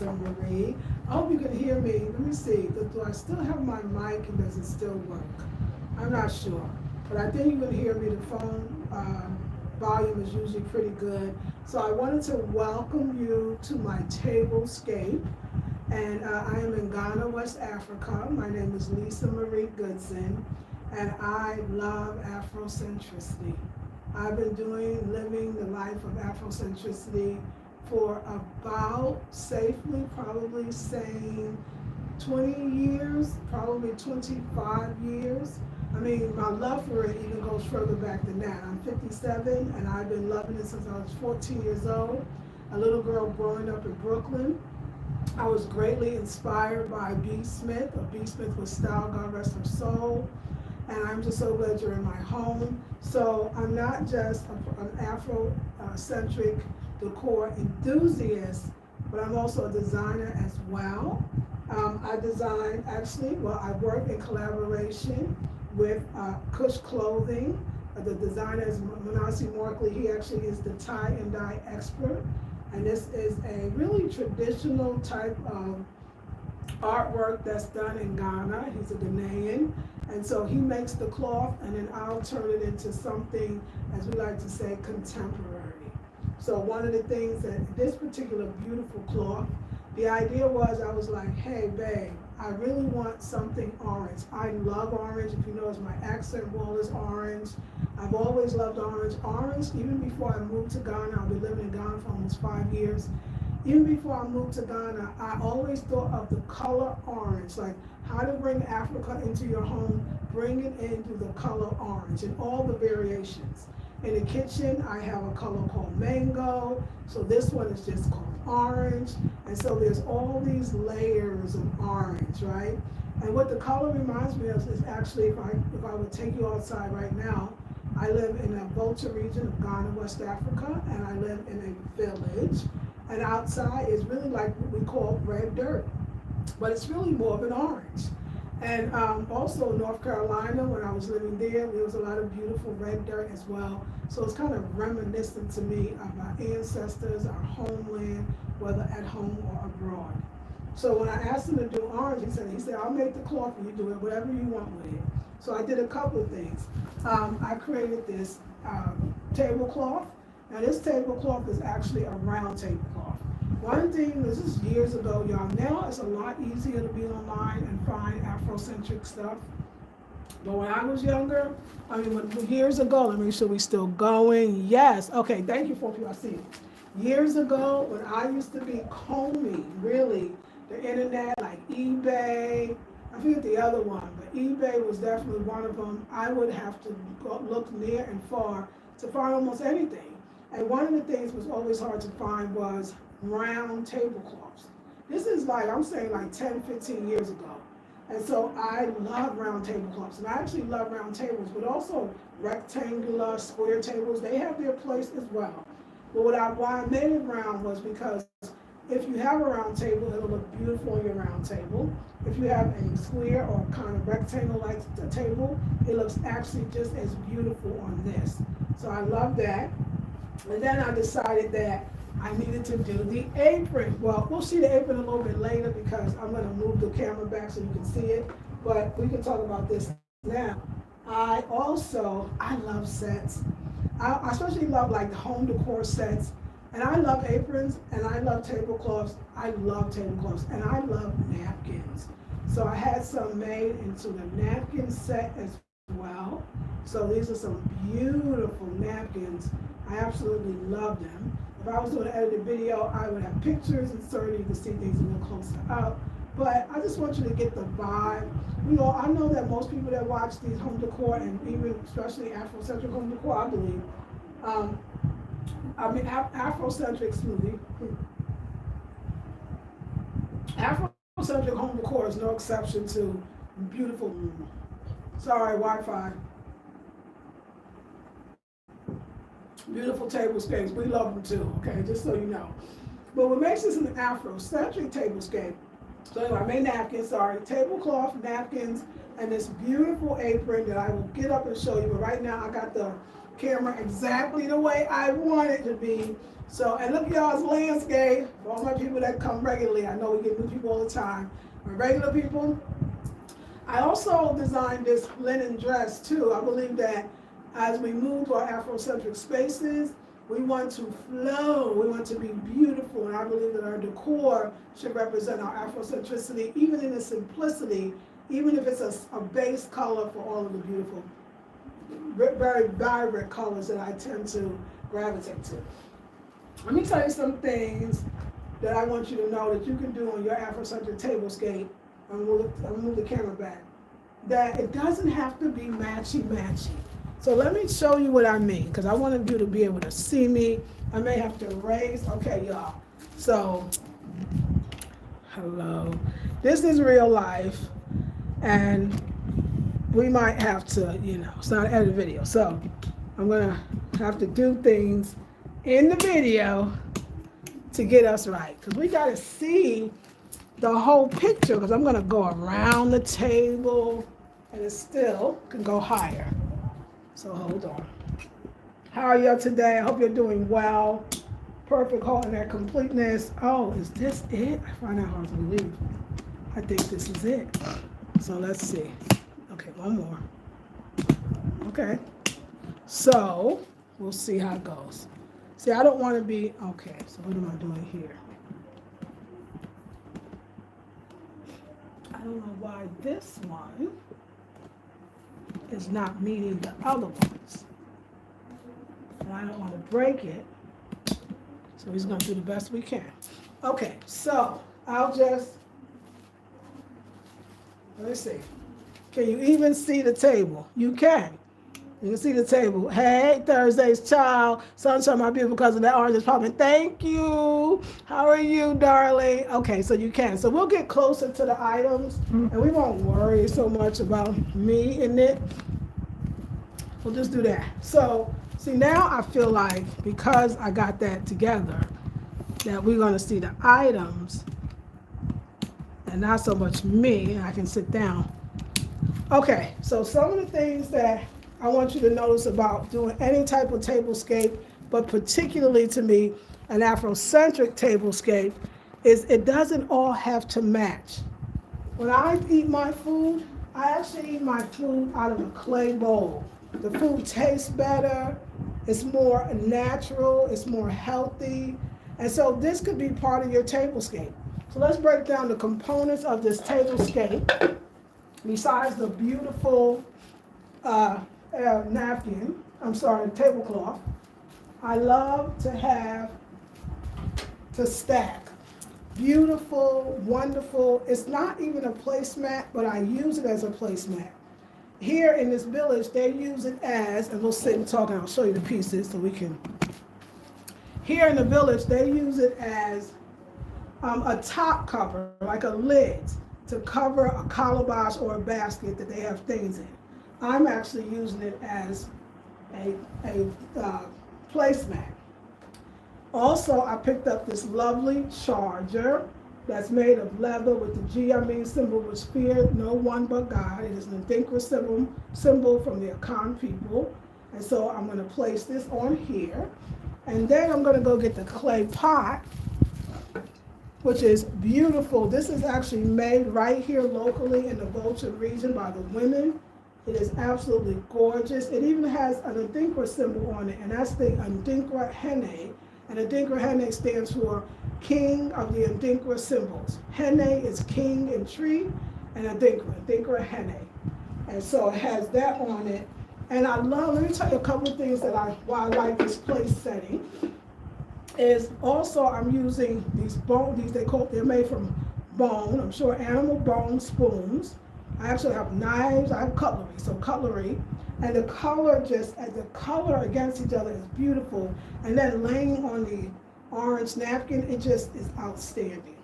Marie. I hope you can hear me. Let me see. Do I still have my mic and does it still work? I'm not sure. But I think you can hear me. The phone volume is usually pretty good. So I wanted to welcome you to my Tablescape. And I am in Ghana, West Africa. My name is Lisa Marie Goodson. And I love Afrocentricity. I've been living the life of Afrocentricity for about safely, probably saying 20 years, probably 25 years. I mean, my love for it even goes further back than that. I'm 57 and I've been loving it since I was 14 years old. A little girl growing up in Brooklyn. I was greatly inspired by B. Smith, or B. Smith with style, God rest her soul. And I'm just so glad you're in my home. So I'm not just an Afrocentric decor enthusiast, but I'm also a designer as well. I design, I work in collaboration with Kush Clothing. The designer is Manasi Markley. He actually is the tie and dye expert. And this is a really traditional type of artwork that's done in Ghana. He's a Ghanaian. And so he makes the cloth and then I'll turn it into something, as we like to say, contemporary. So one of the things that this particular beautiful cloth, the idea was I was like, hey babe, I really want something orange. I love orange. If you notice, my accent wall is orange. I've always loved orange. Orange, even before I moved to Ghana, I've been living in Ghana for almost 5 years. Even before I moved to Ghana, I always thought of the color orange, like how to bring Africa into your home, bring it into the color orange and all the variations. In the kitchen, I have a color called mango, so this one is just called orange. And so there's all these layers of orange, right? And what the color reminds me of is actually, if I would take you outside right now, I live in a Volta region of Ghana, West Africa, and I live in a village. And outside is really like what we call red dirt, but it's really more of an orange. And also North Carolina, when I was living there was a lot of beautiful red dirt as well. So it's kind of reminiscent to me of our ancestors, our homeland, whether at home or abroad. So when I asked him to do orange, he said, I'll make the cloth and you do it, whatever you want with it. So I did a couple of things. I created this tablecloth. Now this tablecloth is actually a round tablecloth. One thing, this is years ago, y'all. Now it's a lot easier to be online and find Afrocentric stuff. But when I was younger, years ago, let me make sure we're still going. Yes, okay, thank you for you, I see it. Years ago, when I used to be combing, really, the internet, like eBay, I forget the other one, but eBay was definitely one of them. I would have to look near and far to find almost anything. And one of the things was always hard to find was round tablecloths. This is like, I'm saying like 10, 15 years ago. And so I love round tablecloths. And I actually love round tables, but also rectangular, square tables. They have their place as well. But why I made it round was because if you have a round table, it'll look beautiful on your round table. If you have a square or kind of rectangle-like table, it looks actually just as beautiful on this. So I love that. And then I decided that I needed to do the apron. Well, we'll see the apron a little bit later because I'm going to move the camera back so you can see it. But we can talk about this now. I love sets. I especially love like home decor sets. And I love aprons and I love tablecloths. I love tablecloths and I love napkins. So I had some made into the napkin set as well. So these are some beautiful napkins. I absolutely love them. If I was doing an edited video, I would have pictures inserted. You can see things a little closer up. But I just want you to get the vibe. You know, I know that most people that watch these home decor and even especially Afrocentric home decor, I believe, Afrocentric smoothie. Afrocentric home decor is no exception to beautiful. Sorry, Wi-Fi. Beautiful tablescapes. We love them too, okay, just so you know. But what makes this an Afrocentric tablescape, so anyway, I made napkins, tablecloth, napkins, and this beautiful apron that I will get up and show you. But right now I got the camera exactly the way I want it to be. So, and look at y'all's landscape. For all my people that come regularly, I know we get new people all the time. My regular people, I also designed this linen dress too. I believe that as we move to our Afrocentric spaces, we want to flow, we want to be beautiful, and I believe that our decor should represent our Afrocentricity, even in its simplicity, even if it's a base color for all of the beautiful, very vibrant colors that I tend to gravitate to. Let me tell you some things that I want you to know that you can do on your Afrocentric tablescape. I'm gonna move the camera back. That it doesn't have to be matchy-matchy. So let me show you what I mean, because I wanted you to be able to see me. I may have to raise, okay, y'all. So, hello. This is real life, and we might have to, it's not an edit video. So I'm gonna have to do things in the video to get us right, because we gotta see the whole picture, because I'm gonna go around the table, and it still can go higher. So hold on. How are you today? I hope you're doing well. Perfect, holding that completeness. Oh, is this it? I find that hard to believe. I think this is it. So let's see. Okay, one more. Okay. So we'll see how it goes. See, I don't want to be, okay, so what am I doing here? I don't know why this one is not meeting the other ones. And I don't want to break it. So we're going to do the best we can. Okay, so I'll just, let me see. Can you even see the table? You can. You can see the table. Hey, Thursday's child. Sunshine, my beautiful cousin, that orange is popping. Thank you. How are you, darling? Okay, so you can. So we'll get closer to the items, and we won't worry so much about me in it. We'll just do that. So, see, now I feel like, because I got that together, that we're going to see the items, and not so much me, and I can sit down. Okay, so some of the things that I want you to notice about doing any type of tablescape, but particularly to me, an Afrocentric tablescape, is it doesn't all have to match. When I eat my food, I actually eat my food out of a clay bowl. The food tastes better, it's more natural, it's more healthy, and so this could be part of your tablescape. So let's break down the components of this tablescape. Besides the beautiful tablecloth, I love to stack. Beautiful, wonderful. It's not even a placemat, but I use it as a placemat. Here in this village, they use it as, and we'll sit and talk, and I'll show you the pieces so we can. Here in the village, they use it as a top cover, like a lid, to cover a calabash or a basket that they have things in. I'm actually using it as a placemat. Also, I picked up this lovely charger that's made of leather with the G symbol, which fear no one but God. It is an Adinkra symbol from the Akan people. And so I'm going to place this on here. And then I'm going to go get the clay pot, which is beautiful. This is actually made right here locally in the Goodson region by the women. It is absolutely gorgeous. It even has an Adinkra symbol on it, and that's the Adinkra Hene. And Adinkra Hene stands for King of the Adinkra symbols. Hene is king in tree, and Adinkra Hene. And so it has that on it. And I love, let me tell you a couple of things that why I like this place setting. Is also I'm using these they're made from bone, I'm sure animal bone spoons. I actually have knives, I have cutlery, and the color against each other is beautiful, and then laying on the orange napkin, it just is outstanding,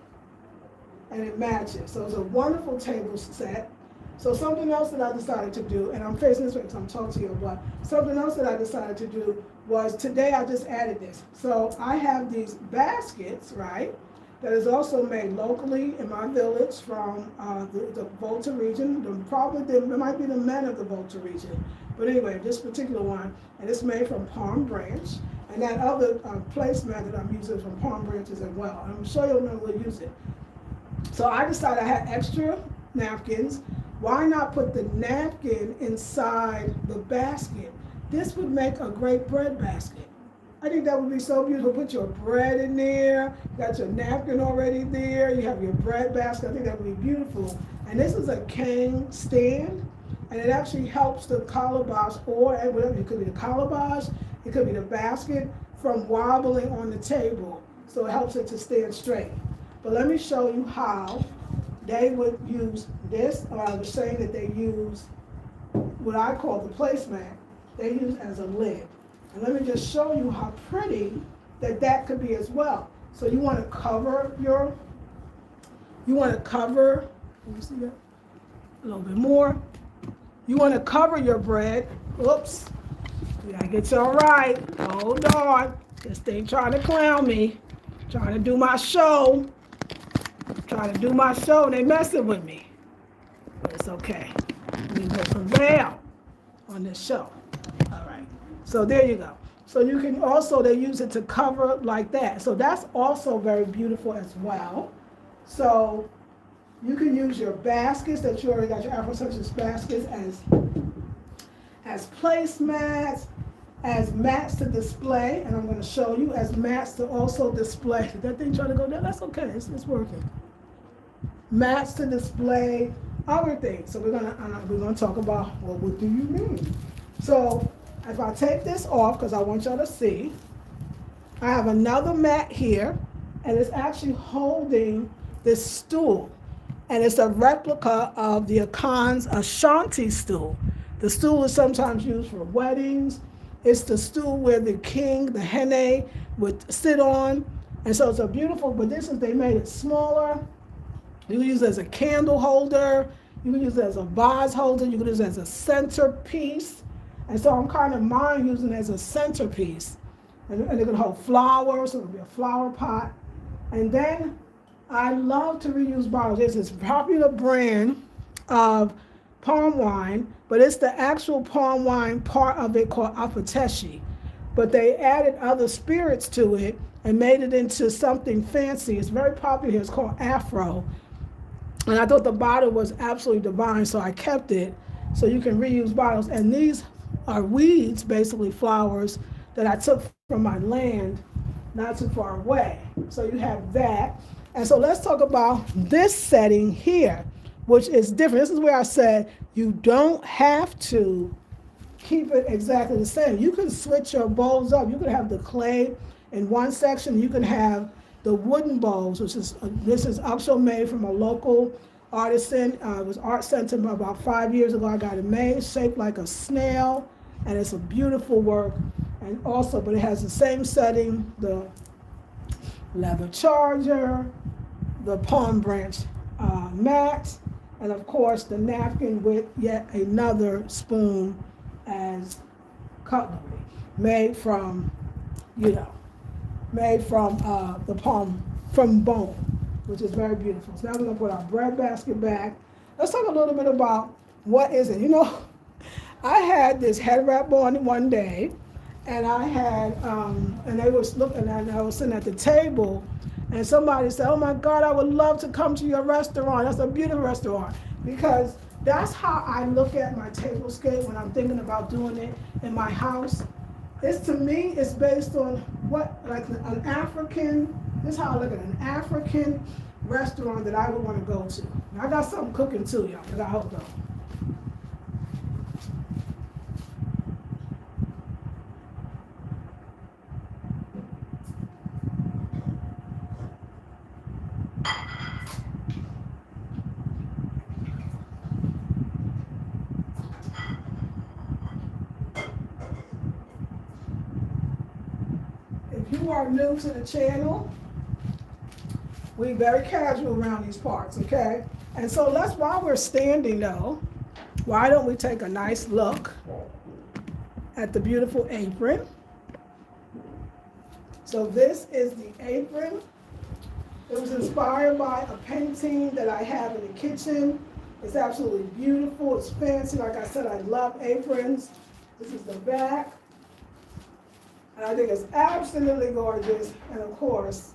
and it matches. So it's a wonderful table set. So something else that I decided to do, and I'm facing this way because I'm talking to you, but something else that I decided to do was today I just added this. So I have these baskets, right? that is also made locally in my village from the Volta region. There might be the men of the Volta region. But anyway, this particular one, and it's made from palm branch. And that other placemat that I'm using is from palm branches as well. I'm sure you'll know we'll use it. So I decided I had extra napkins. Why not put the napkin inside the basket? This would make a great bread basket. I think that would be so beautiful. Put your bread in there, got your napkin already there, you have your bread basket. I think that would be beautiful. And this is a cane stand, and it actually helps the calabash, or whatever, it could be the calabash, it could be the basket, from wobbling on the table. So it helps it to stand straight. But let me show you how they would use this. I was saying that they use what I call the placemat. They use as a lid. And let me just show you how pretty that could be as well. So you want to cover let me see that, a little bit more. You want to cover your bread. Oops, we gotta get y'all right. Hold on, this thing trying to clown me. Trying to do my show. They messing with me. But it's okay. We will prevail on this show. All right. So there you go. So you can also, they use it to cover like that. So that's also very beautiful as well. So you can use your baskets that you already got, your Afrocentric baskets, as placemats, as mats to display, and I'm going to show you, as mats to also display. Did that thing try to go down? That's okay. It's working. Mats to display other things. So we're gonna talk about, well, what do you mean? So if I take this off, because I want y'all to see, I have another mat here, and it's actually holding this stool. And it's a replica of the Akan's Ashanti stool. The stool is sometimes used for weddings. It's the stool where the king, the hene, would sit on. And so it's a beautiful, but they made it smaller. You can use it as a candle holder. You can use it as a vase holder. You can use it as a centerpiece. And so I'm kind of using it as a centerpiece. And it can hold flowers, so it'll be a flower pot. And then I love to reuse bottles. There's this popular brand of palm wine, but it's the actual palm wine part of it called apateshi. But they added other spirits to it and made it into something fancy. It's very popular here. It's called Afro. And I thought the bottle was absolutely divine, so I kept it. So you can reuse bottles. And these are weeds, basically flowers, that I took from my land not too far away. So you have that. And so let's talk about this setting here, which is different. This is where I said you don't have to keep it exactly the same. You can switch your bowls up. You can have the clay in one section. You can have the wooden bowls, which is this is also made from a local artisan. It was art center about 5 years ago. I got it made, shaped like a snail, and it's a beautiful work. And also, but it has the same setting, the leather charger, the palm branch mat, and of course the napkin with yet another spoon as cutlery, made from the palm, from bone, which is very beautiful. So now we're gonna put our bread basket back. Let's talk a little bit about what is it. I had this head wrap on one day, and I had, and they was looking at, and I was sitting at the table, and somebody said, "Oh my God, I would love to come to your restaurant. That's a beautiful restaurant." Because that's how I look at my tablescape when I'm thinking about doing it in my house. To me, it's based on like an African, this is how I look at an African restaurant that I would want to go to. And I got something cooking too, y'all, but I hope though. If you are new to the channel, we're very casual around these parts, okay? And so while we're standing though, why don't we take a nice look at the beautiful apron. So this is the apron It was inspired by a painting that I have in the kitchen. It's absolutely beautiful. It's fancy. Like I said, I love aprons. This is the back. And I think it's absolutely gorgeous. And of course,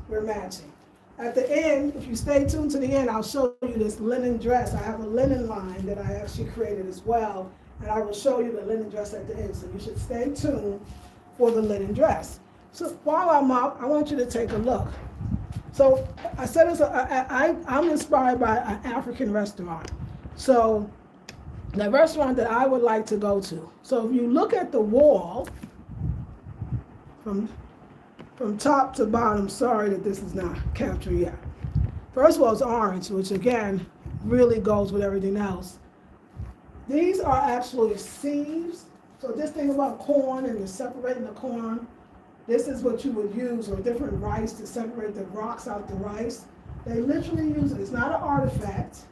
we're matching. At the end, if you stay tuned to the end, I'll show you this linen dress. I have a linen line that I actually created as well. And I will show you the linen dress at the end. So you should stay tuned for the linen dress. So while I'm up, I want you to take a look. So I said I'm inspired by an African restaurant. So the restaurant that I would like to go to. So if you look at the wall, from top to bottom, sorry that this is not captured yet. First of all, it's orange, which again, really goes with everything else. These are actually sieves. So this thing about corn and you're separating the corn, this is what you would use, or different rice to separate the rocks out the rice. They literally use it. It's not an artifact.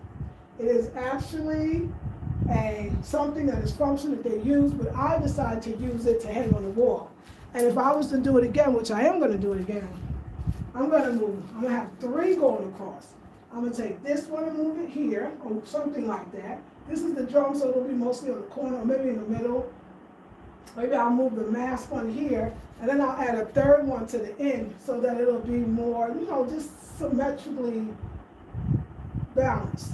It is actually something that is functional that they use, but I decided to use it to hang on the wall. And if I was to do it again, which I am going to do it again, I'm going to have 3 going across. I'm going to take this one and move it here, or something like that. This is the drum, so it'll be mostly on the corner, or maybe in the middle. Maybe I'll move the mask one here, and then I'll add a 3rd one to the end, so that it'll be more, just symmetrically balanced.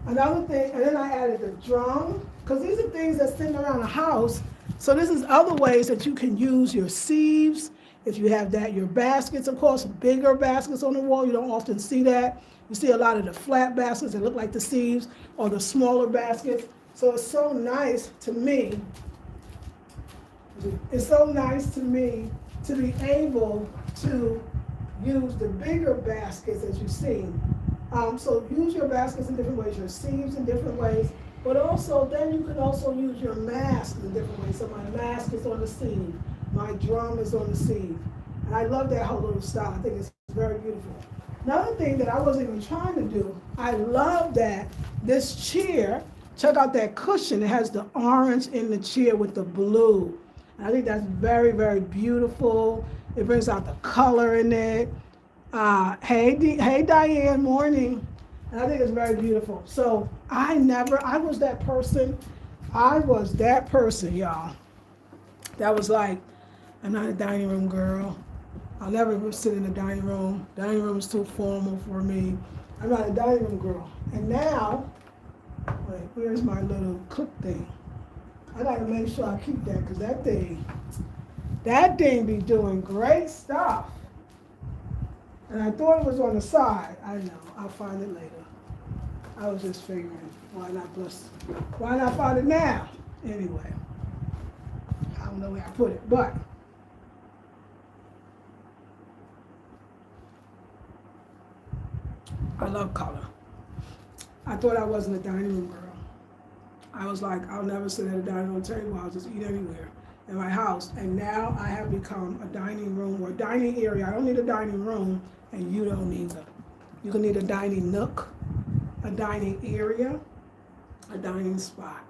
Another thing, and then I added the drum, because these are things that sitting around the house. So this is other ways that you can use your sieves. If you have that, your baskets, of course, bigger baskets on the wall. You don't often see that. You see a lot of the flat baskets that look like the sieves, or the smaller baskets. So it's so nice to me. It's so nice to me to be able to use the bigger baskets that you see. So use your baskets in different ways, your sieves in different ways, but also then you can also use your mask in different ways. So my mask is on the sieve, my drum is on the sieve. And I love that whole little style. I think it's very beautiful. Another thing that I wasn't even trying to do, I love that this chair, check out that cushion. It has the orange in the chair with the blue. And I think that's very, very beautiful. It brings out the color in it. Hey Diane, morning. And I think it's very beautiful. So I was that person, y'all, that was like, I'm not a dining room girl. I'll never sit in the dining room. Dining room is too formal for me. I'm not a dining room girl. And now, wait, where's my little cook thing? I gotta make sure I keep that, because that thing be doing great stuff. And I thought it was on the side. I know, I'll find it later. I was just figuring, why not find it now? Anyway, I don't know where I put it, but I love color. I thought I wasn't a dining room girl. I was like, I'll never sit at a dining room table, I'll just eat anywhere in my house. And now I have become a dining room or dining area. I don't need a dining room, and you don't either. You can need a dining nook, a dining area, a dining spot,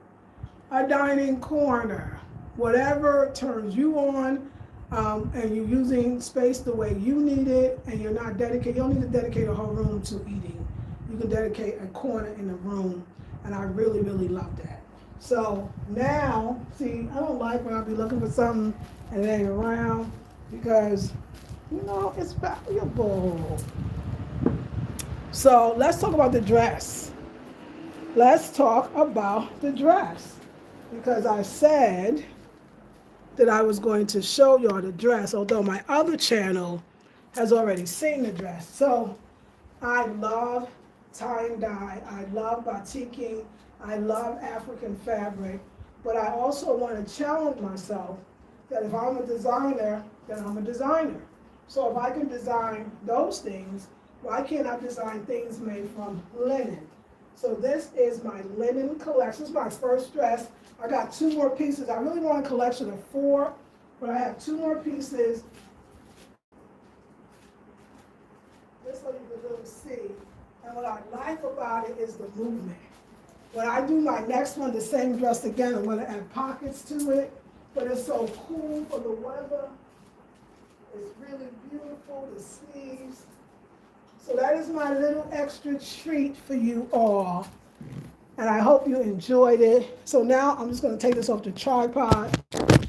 a dining corner, whatever turns you on, and you're using space the way you need it, and you're not dedicated. You don't need to dedicate a whole room to eating. You can dedicate a corner in the room, and I really, really love that. So now, see, I don't like when I be looking for something and it ain't around, because, it's valuable. So let's talk about the dress. Let's talk about the dress, because I said that I was going to show y'all the dress, although my other channel has already seen the dress. So I love tie-and-dye, I love batiking, I love African fabric, but I also want to challenge myself that if I'm a designer, then I'm a designer. So if I can design those things, why can't I design things made from linen? So this is my linen collection. This is my first dress. I got 2 more pieces. I really want a collection of 4, but I have 2 more pieces. Just so you can really see. And what I like about it is the movement. When I do my next one, the same dress again, I'm going to add pockets to it. But it's so cool for the weather. It's really beautiful. The sleeves So that is my little extra treat for you all. And I hope you enjoyed it. So now I'm just going to take this off the tripod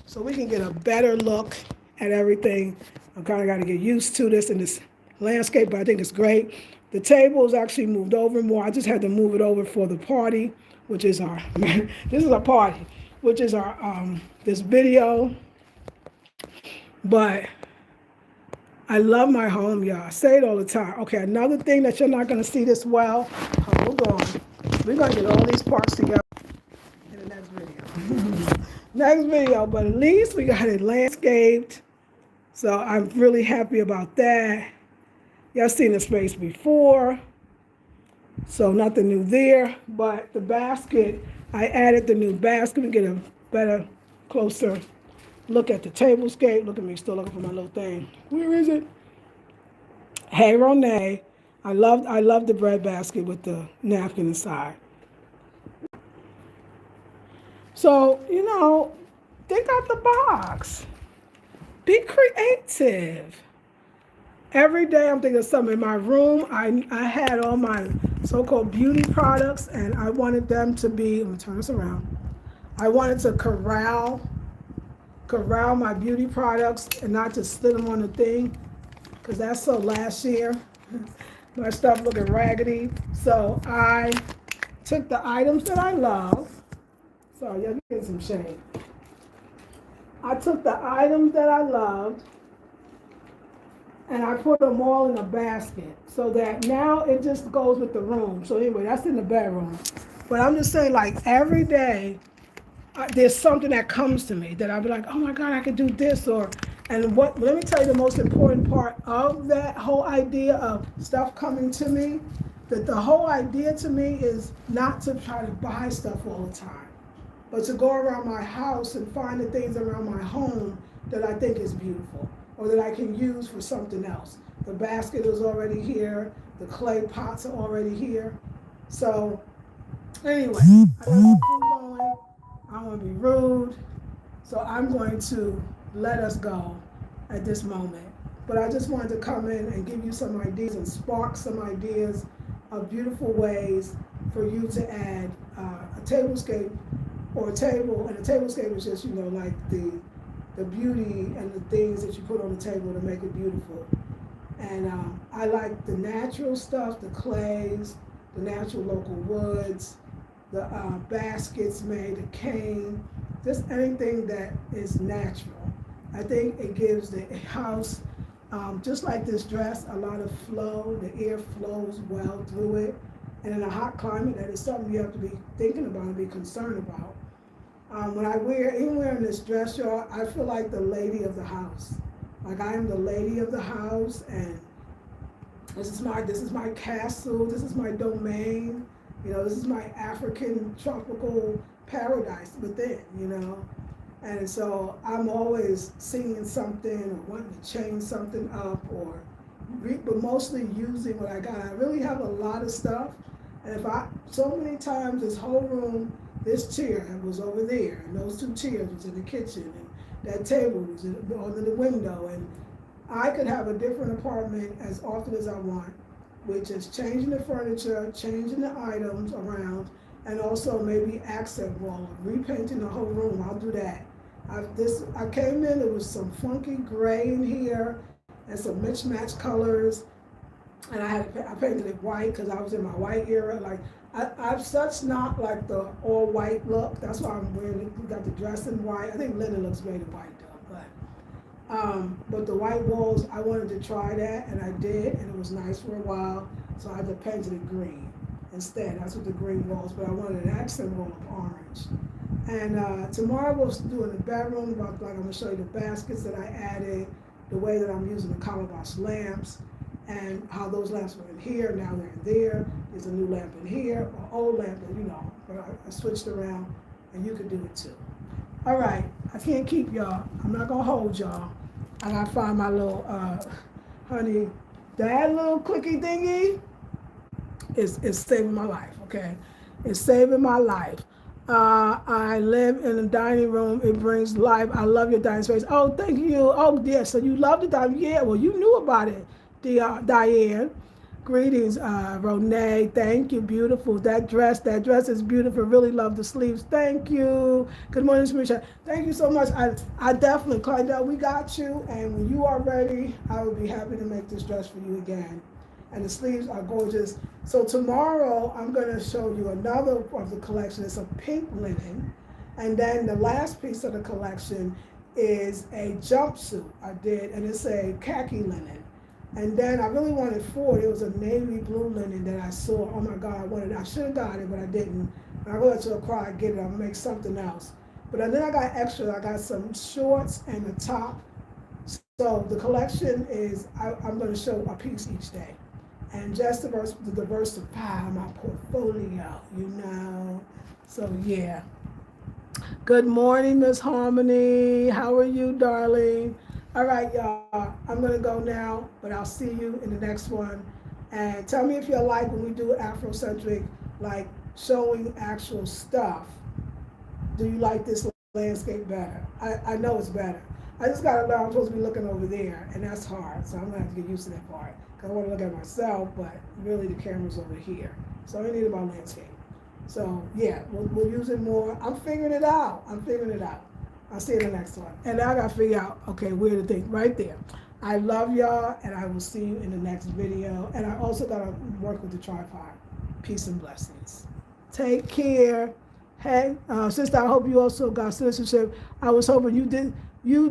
so we can get a better look at everything. I'm kind of got to get used to this in this landscape, but I think it's great. The table is actually moved over more. I just had to move it over for the party, which is our, this is a party, which is our, this video. But I love my home, y'all. I say it all the time. Okay, another thing that you're not going to see this well, hold on. We're going to get all these parts together in the next video. Next video, but at least we got it landscaped. So I'm really happy about that. Y'all seen the space before. So nothing new there, but the basket, I added the new basket. We get a better, closer look at the tablescape. Look at me, still looking for my little thing. Where is it? Hey, Renee. I love the bread basket with the napkin inside. So, you know, think out the box. Be creative. Every day I'm thinking of something. In my room, I had all my so-called beauty products, and I wanted them to be, let me turn this around. I wanted to corral my beauty products and not just sit them on the thing, because that's so last year. My stuff looking raggedy. So I took the items that I love. Sorry, y'all getting some shade. I took the items that I loved and I put them all in a basket so that now it just goes with the room. So anyway, that's in the bedroom. But I'm just saying, like, every day there's something that comes to me that I'll be like, oh my God, I could do this. And let me tell you the most important part of that whole idea of stuff coming to me, that the whole idea to me is not to try to buy stuff all the time, but to go around my house and find the things around my home that I think is beautiful or that I can use for something else. The basket is already here. The clay pots are already here. So anyway, I got my food going. I don't want to be rude. So I'm going to let us go at this moment. But I just wanted to come in and give you some ideas and spark some ideas of beautiful ways for you to add a tablescape or a table. And a tablescape is just, you know, like the beauty and the things that you put on the table to make it beautiful. And I like the natural stuff, the clays, the natural local woods, the baskets made of cane, just anything that is natural. I think it gives the house, just like this dress, a lot of flow. The air flows well through it. And in a hot climate, that is something you have to be thinking about and be concerned about. When I even wearing this dress, y'all, I feel like the lady of the house. Like I am the lady of the house, and this is my castle, this is my domain. You know, this is my African tropical paradise within, you know. And so I'm always seeing something or wanting to change something up but mostly using what I got. I really have a lot of stuff. And so many times this whole room, this chair was over there, and those two chairs was in the kitchen, and that table was under the window. And I could have a different apartment as often as I want, which is changing the furniture, changing the items around, and also maybe accent wall, repainting the whole room. I'll do that. I came in, there was some funky gray in here and some mismatched colors, and I painted it white because I was in my white era. Like I'm such not like the all white look. That's why I'm wearing it. We got the dress in white. I think linen looks great in white though, but the white walls, I wanted to try that, and I did, and it was nice for a while. So I had to paint it green instead. That's what the green walls, but I wanted an accent wall of orange. And tomorrow we'll do in the bedroom, like I'm gonna show you the baskets that I added, the way that I'm using the calabash lamps, and how those lamps were in here, now they're in there. There's a new lamp in here, or old lamp, and you know, I switched around, and you could do it too. All right, I can't keep y'all. I'm not gonna hold y'all. I gotta find my little, honey, that little clicky thingy is saving my life, okay? It's saving my life. I live in a dining room. It brings life. I love your dining space. Oh, thank you. Oh, yeah, so you love the dining. Yeah, well, you knew about it, Diane. Greetings, Renee. Thank you. Beautiful. That dress is beautiful. Really love the sleeves. Thank you. Good morning, Smisha. Thank you so much. I definitely, Claudel, we got you. And when you are ready, I will be happy to make this dress for you again. And the sleeves are gorgeous. So tomorrow, I'm going to show you another of the collection. It's a pink linen. And then the last piece of the collection is a jumpsuit I did, and it's a khaki linen. And then I really wanted four. It was a navy blue linen that I saw. Oh my God, I should have got it, but I didn't. And I go to a car, I get it, I'll make something else. But then I got extra. I got some shorts and a top. So the collection is, I'm going to show a piece each day. And just to diversify my portfolio, you know. So yeah. Good morning, Miss Harmony. How are you, darling? All right, y'all. I'm going to go now, but I'll see you in the next one. And tell me if you like when we do Afrocentric, like showing actual stuff. Do you like this landscape better? I know it's better. I just got to learn I'm supposed to be looking over there, and that's hard. So I'm going to have to get used to that part. Because I want to look at myself, but really the camera's over here. So I need about landscape. So yeah, we'll use it more. I'm figuring it out. I'll see you in the next one. And now I gotta figure out, okay, where the thing, right there. I love y'all, and I will see you in the next video. And I also gotta work with the tripod. Peace and blessings. Take care. Hey, sister, I hope you also got citizenship. I was hoping you did. You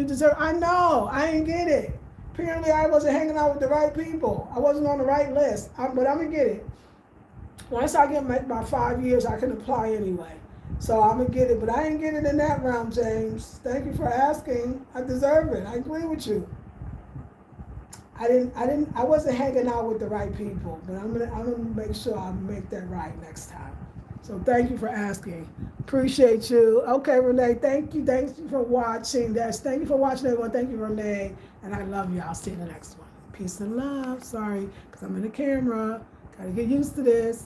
deserve. I know, I didn't get it. Apparently I wasn't hanging out with the right people. I wasn't on the right list, but I'm gonna get it. Once I get my 5 years, I can apply anyway. So I'm gonna get it, but I didn't get it in that round, James. Thank you for asking. I deserve it. I agree with you. I wasn't hanging out with the right people, but I'm gonna make sure I make that right next time. So thank you for asking. Appreciate you. Okay, Renee, thank you. Thank you for watching. Thank you for watching, everyone. Thank you, Renee. And I love you. I'll see you in the next one. Peace and love. Sorry, because I'm in the camera. Gotta get used to this.